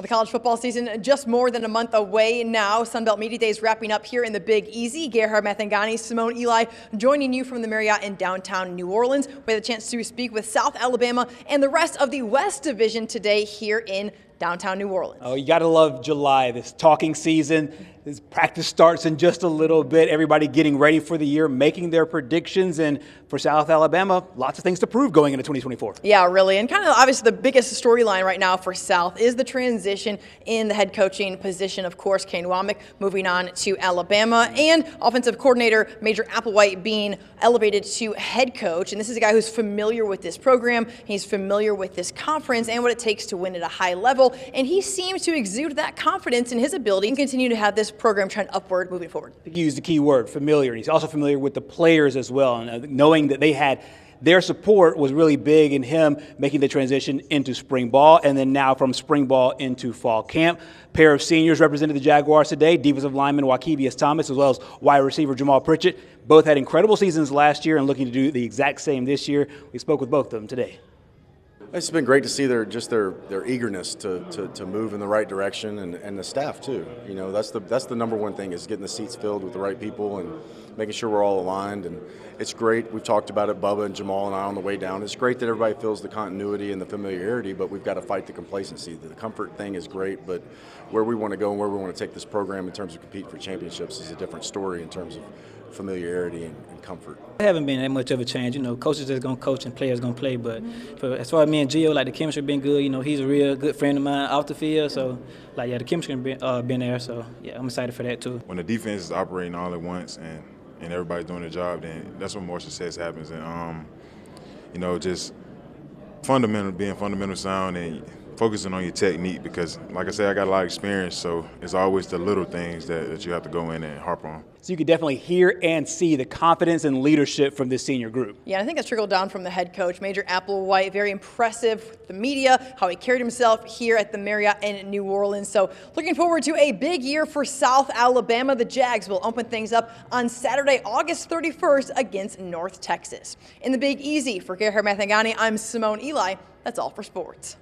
Well, the college football season just more than a month away now. Sunbelt Media Days wrapping up here in the Big Easy. Gerhard Mathangani, Simone Eli joining you from the Marriott in downtown New Orleans. We had a chance to speak with South Alabama and the rest of the West Division today here in downtown New Orleans. Oh, you got to love July, this talking season. This practice starts in just a little bit. Everybody getting ready for the year, making their predictions. And for South Alabama, lots of things to prove going into 2024. Yeah, really. And kind of obviously the biggest storyline right now for South is the transition in the head coaching position. Of course, Kane Womack moving on to Alabama and offensive coordinator Major Applewhite being elevated to head coach. And this is a guy who's familiar with this program. He's familiar with this conference and what it takes to win at a high level. And he seems to exude that confidence in his ability to continue to have this program trend upward moving forward. You used the key word, familiar. He's also familiar with the players as well. And knowing that they had their support was really big in him making the transition into spring ball and then now from spring ball into fall camp. Pair of seniors represented the Jaguars today, defensive lineman Wakebius Thomas as well as wide receiver Jamal Pritchett. Both had incredible seasons last year and looking to do the exact same this year. We spoke with both of them today. It's been great to see their eagerness to move in the right direction, and the staff too. You know, that's the number one thing is getting the seats filled with the right people and making sure we're all aligned. And it's great. We've talked about it, Bubba and Jamal and I on the way down. It's great that everybody feels the continuity and the familiarity, but we've got to fight the complacency. The comfort thing is great, but where we want to go and where we want to take this program in terms of compete for championships is a different story in terms of familiarity and comfort. It haven't been that much of a change. You know, coaches just going to coach and players going to play. But as far as me and Gio, like the chemistry been good. You know, he's a real good friend of mine off the field. So, like, yeah, the chemistry been there. So, yeah, I'm excited for that too. When the defense is operating all at once and everybody's doing their job, then that's when more success happens. And, you know, just being fundamental sound and focusing on your technique because, like I said, I got a lot of experience, so it's always the little things that you have to go in and harp on. So you could definitely hear and see the confidence and leadership from this senior group. Yeah, I think that's trickled down from the head coach, Major Applewhite. Very impressive with the media, how he carried himself here at the Marriott in New Orleans. So looking forward to a big year for South Alabama. The Jags will open things up on Saturday, August 31st against North Texas. In the Big Easy, for Gerhard Mathangani, I'm Simone Eli. That's all for sports.